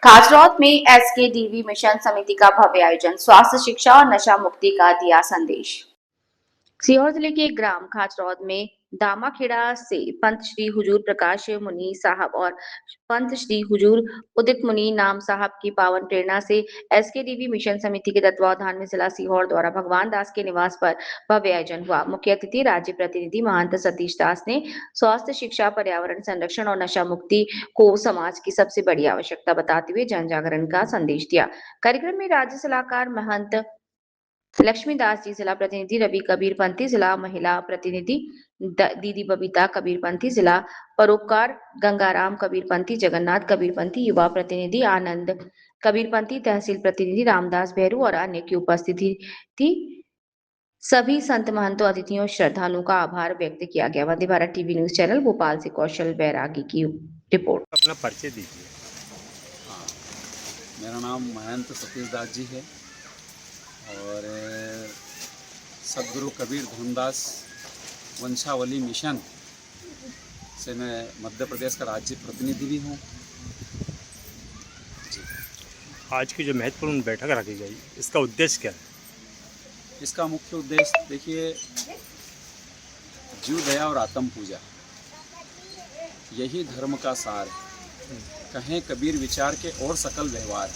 खाचरौद में एसकेडीवी मिशन समिति का भव्य आयोजन, स्वास्थ्य शिक्षा और नशा मुक्ति का दिया संदेश। सीहोर जिले के ग्राम खाचरौद में दामाखेड़ा से पंत श्री हुजूर प्रकाश मुनि साहब और पंत श्री हुजूर उदित मुनि नाम साहब की पावन प्रेरणा से एसकेडीवी मिशन समिति के तत्वावधान में जिला सीहोर द्वारा भगवान दास के निवास पर भव्य आयोजन हुआ। मुख्य अतिथि राज्य प्रतिनिधि महंत सतीश दास ने स्वास्थ्य शिक्षा, पर्यावरण संरक्षण और नशा मुक्ति को समाज की सबसे बड़ी आवश्यकता बताते हुए जन जागरण का संदेश दिया। कार्यक्रम में राज्य सलाहकार महंत लक्ष्मीदास जी, जिला प्रतिनिधि रवि कबीर पंथी, जिला महिला प्रतिनिधि दीदी बबीता कबीर पंथी, जिला परोपकार गंगाराम कबीर पंथी, जगन्नाथ कबीर पंथी, युवा प्रतिनिधि आनंद कबीर पंथी, तहसील प्रतिनिधि रामदास बहरू और अन्य की उपस्थिति थी। सभी संत महंतों, अतिथियों, श्रद्धालुओं का आभार व्यक्त किया गया। Vande Bharat TV news channel Bhopal से कौशल बैरागी की रिपोर्ट। अपना परिचय दीजिए। मेरा नाम महंत सतीश दास जी है और सदगुरु कबीर धर्मदास वंशावली मिशन से मैं मध्य प्रदेश का राज्य प्रतिनिधि भी हूँ। आज की जो महत्वपूर्ण बैठक रखी गई, इसका उद्देश्य क्या है? इसका मुख्य उद्देश्य देखिए, जीव दया और आत्म पूजा, यही धर्म का सार है। कहें कबीर विचार के और सकल व्यवहार।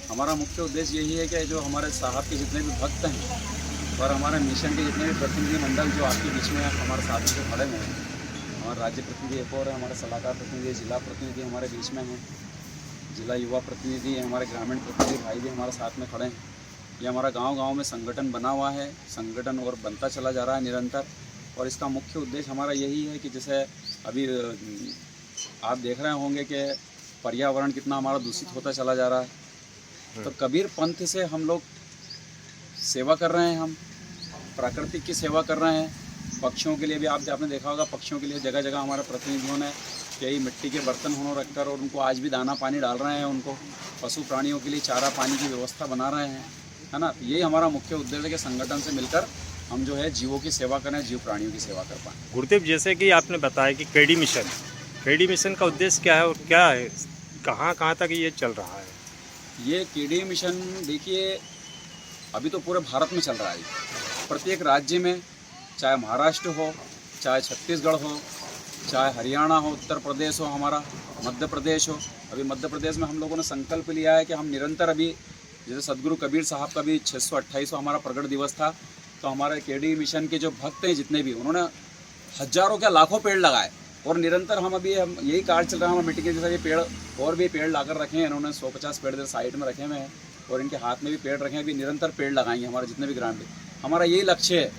हमारा मुख्य उद्देश्य यही है कि जो हमारे साहब के जितने भी भक्त हैं और हमारे मिशन के जितने भी प्रतिनिधि मंडल जो आपके बीच में हमारे साथ में खड़े हुए हैं, हमारे राज्य प्रतिनिधि एक और है, हमारे सलाहकार प्रतिनिधि, जिला प्रतिनिधि हमारे बीच में हैं, जिला युवा प्रतिनिधि है, हमारे ग्रामीण प्रतिनिधि भाई भी हमारे साथ में खड़े हैं। ये हमारा गांव-गांव में संगठन बना हुआ है, संगठन और बनता चला जा रहा है निरंतर। और इसका मुख्य उद्देश्य हमारा यही है कि जैसे अभी आप देख रहे होंगे कि पर्यावरण कितना हमारा दूषित होता चला जा रहा है, तो कबीर पंथ से हम लोग सेवा कर रहे हैं, हम प्राकृतिक की सेवा कर रहे हैं। पक्षियों के लिए भी आपने देखा होगा, पक्षियों के लिए जगह जगह हमारे प्रतिनिधियों ने कई मिट्टी के बर्तन उन्होंने रखकर और उनको आज भी दाना पानी डाल रहे हैं। उनको पशु प्राणियों के लिए चारा पानी की व्यवस्था बना रहे हैं, है ना। यही हमारा मुख्य उद्देश्य है कि संगठन से मिलकर हम जो है जीवों की सेवा करें, जीव प्राणियों की सेवा कर पाएँ। गुरुदेव, जैसे कि आपने बताया कि केडी मिशन का उद्देश्य क्या है और क्या है, कहाँ तक ये चल रहा है? ये केडी मिशन देखिए, अभी तो पूरे भारत में चल रहा है। प्रत्येक राज्य में, चाहे महाराष्ट्र हो, चाहे छत्तीसगढ़ हो, चाहे हरियाणा हो, उत्तर प्रदेश हो, हमारा मध्य प्रदेश हो। अभी मध्य प्रदेश में हम लोगों ने संकल्प लिया है कि हम निरंतर, अभी जैसे सदगुरु कबीर साहब का भी 628वां हमारा प्रकट दिवस था, तो हमारे केडी मिशन के जो भक्त हैं जितने भी, उन्होंने हजारों क्या लाखों पेड़ लगाए। और निरंतर हम यही कार्य चल रहा है, हम मिट्टी के जैसे ये पेड़ और भी पेड़ लाकर रखे हैं इन्होंने। 150 पेड़ साइड में रखे हुए हैं और इनके हाथ में भी पेड़ रखे हैं। अभी निरंतर पेड़ लगाएंगे हमारे जितने भी ग्राम। हमारा यही लक्ष्य है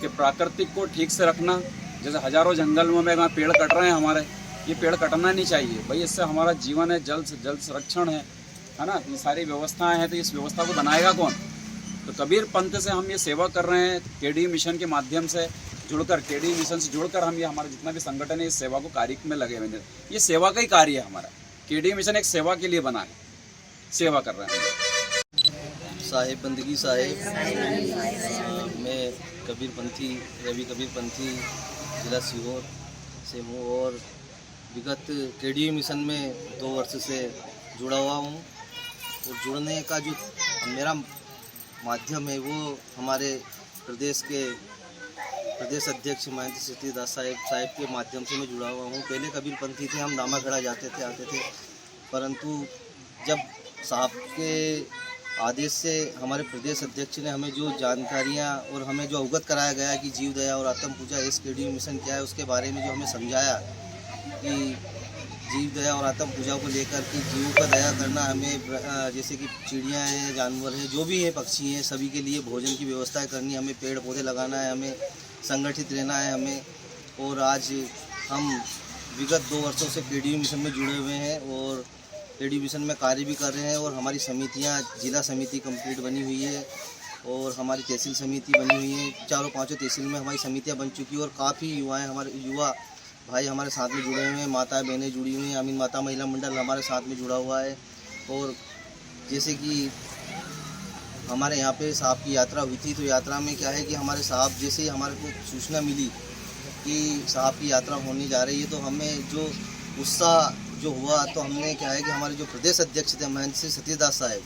कि प्राकृतिक को ठीक से रखना। जैसे हजारों जंगल में पेड़ कट रहे हैं हमारे, ये पेड़ कटना नहीं चाहिए भाई, इससे हमारा जीवन है, जल से जल संरक्षण है ना। ये सारी व्यवस्थाएँ हैं, तो इस व्यवस्था को बनाएगा कौन? तो कबीर पंथ से हम ये सेवा कर रहे हैं, केडी मिशन के माध्यम से जुड़कर, केडी मिशन से जुड़कर हम ये हमारा जितना भी संगठन है इस सेवा को कार्य में लगे हुए हैं। ये सेवा का ही कार्य है हमारा। केडी मिशन एक सेवा के लिए बना है, सेवा कर रहे हैं। साहेब बंदगी साहेब, मैं कबीर पंथी, रवि कबीर पंथी, जिला सीहोर से हूँ और विगत केडी मिशन में 2 वर्ष से जुड़ा हुआ हूँ। और जुड़ने का जो मेरा माध्यम है वो हमारे प्रदेश अध्यक्ष महंत सतीश दास साहब के माध्यम से मैं जुड़ा हुआ हूँ। पहले कबीर पंथी थे, हम दामाखेड़ा जाते थे, आते थे, परंतु जब साहब के आदेश से हमारे प्रदेश अध्यक्ष ने हमें जो जानकारियाँ और हमें जो अवगत कराया गया कि जीव दया और आत्म पूजा एसकेडी मिशन क्या है, उसके बारे में जो हमें समझाया कि जीव दया और आत्म पूजा को लेकर कि जीवों का दया करना, हमें जैसे कि चिड़ियाँ हैं, जानवर हैं, जो भी हैं, पक्षी हैं, सभी के लिए भोजन की व्यवस्था करनी, हमें पेड़ पौधे लगाना है, हमें संगठित रहना है हमें। और आज हम विगत 2 वर्षों से केडी मिशन में जुड़े हुए हैं और केडी मिशन में कार्य भी कर रहे हैं। और हमारी समितियां, जिला समिति कंप्लीट बनी हुई है और हमारी तहसील समिति बनी हुई है। 4-5 तहसील में हमारी समितियां बन चुकी है और काफ़ी युवाएं, हमारे युवा भाई हमारे साथ में जुड़े हुए हैं, माताएं बहनें जुड़ी हुई हैं। अमीन माता महिला मंडल हमारे साथ में जुड़ा हुआ है। और जैसे कि हमारे यहाँ पे साहब की यात्रा हुई थी, तो यात्रा में क्या है कि हमारे साहब, जैसे ही हमारे को सूचना मिली कि साहब की यात्रा होने जा रही है, तो हमें जो उत्साह जो हुआ तो हमने क्या है कि हमारे जो प्रदेश अध्यक्ष थे महंत श्री सतीश दास साहब,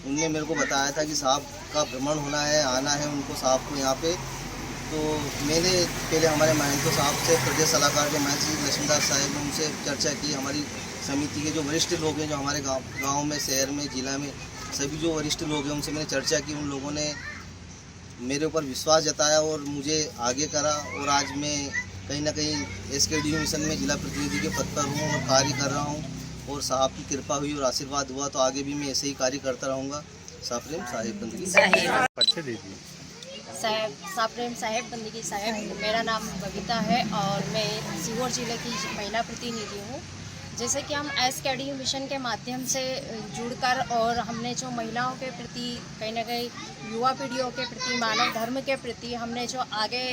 उनने मेरे को बताया था कि साहब का भ्रमण होना है, आना है उनको साहब को यहाँ पे। तो मैंने पहले हमारे महंतो साहब से, प्रदेश सलाहकार जो महंत श्री लक्ष्मीदास साहब हैं, उनसे चर्चा की। हमारी समिति के जो वरिष्ठ लोग हैं, जो हमारे गाँव में, शहर में, जिला में सभी जो वरिष्ठ लोग हैं, उनसे मैंने चर्चा की। उन लोगों ने मेरे ऊपर विश्वास जताया और मुझे आगे करा, और आज मैं कहीं ना कहीं SKD मिशन में जिला प्रतिनिधि के पद पर हूँ और कार्य कर रहा हूँ। और साहब की कृपा हुई और आशीर्वाद हुआ तो आगे भी मैं ऐसे ही कार्य करता रहूँगा। साप्रेम साहेब बंदगी अच्छे दीदी। साप्रेम साहेब बंदगी साहेब। मेरा नाम बबीता है और मैं सीहोर जिले की महिला प्रतिनिधि हूँ। जैसे कि हम SKD मिशन के माध्यम से जुड़कर और हमने जो महिलाओं के प्रति, कहीं ना कहीं युवा पीढ़ियों के प्रति, मानव धर्म के प्रति हमने जो आगे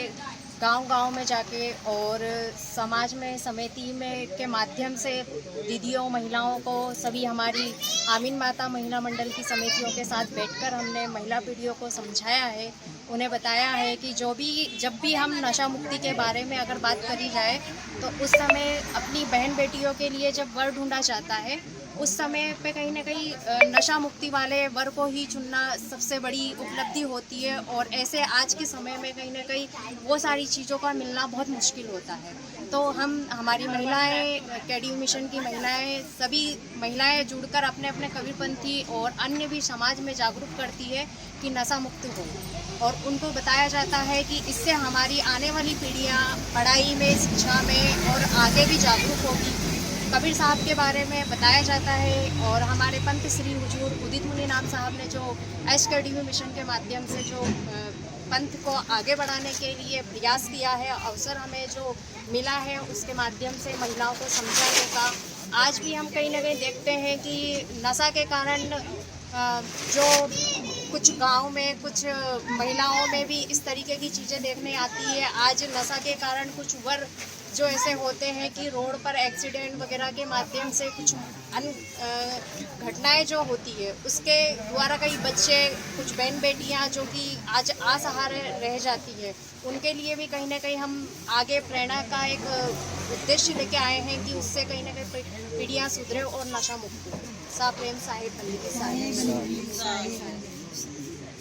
गांव-गांव में जाके और समाज में, समिति में के माध्यम से दीदियों, महिलाओं को, सभी हमारी आमीन माता महिला मंडल की समितियों के साथ बैठकर हमने महिला पीढ़ियों को समझाया है, उन्हें बताया है कि जब भी हम नशा मुक्ति के बारे में अगर बात करी जाए तो उस समय अपनी बहन बेटियों के लिए जब वर ढूंढा जाता है, उस समय पे कहीं ना कहीं नशा मुक्ति वाले वर को ही चुनना सबसे बड़ी उपलब्धि होती है। और ऐसे आज के समय में कहीं ना कहीं वो सारी चीज़ों का मिलना बहुत मुश्किल होता है। तो हमारी महिलाएं, SKD मिशन की महिलाएं, सभी महिलाएं जुड़कर अपने अपने कबीरपंथी और अन्य भी समाज में जागरूक करती है कि नशा मुक्त हो, और उनको बताया जाता है कि इससे हमारी आने वाली पीढ़ियाँ पढ़ाई में, शिक्षा में और आगे भी जागरूक होगी। कबीर साहब के बारे में बताया जाता है और हमारे पंत श्री हुजूर उदित मुनि नाम साहब ने जो SKD मिशन के माध्यम से जो पंथ को आगे बढ़ाने के लिए प्रयास किया है, अवसर हमें जो मिला है उसके माध्यम से महिलाओं को समझाने का। आज भी हम कहीं ना कहीं देखते हैं कि नशा के कारण जो कुछ गांव में, कुछ महिलाओं में भी इस तरीके की चीज़ें देखने आती है। आज नशा के कारण कुछ वर जो ऐसे होते हैं कि रोड पर एक्सीडेंट वगैरह के माध्यम से कुछ घटनाएं जो होती है, उसके द्वारा कई बच्चे, कुछ बहन बेटियां जो कि आज असहारे रह जाती है, उनके लिए भी कहीं ना कहीं हम आगे प्रेरणा का एक उद्देश्य लेके आए हैं कि उससे कहीं ना कहीं पीढ़ियाँ सुधरे और नशा मुक्त हो। साप्रेम साहेब बंदगी साहेब।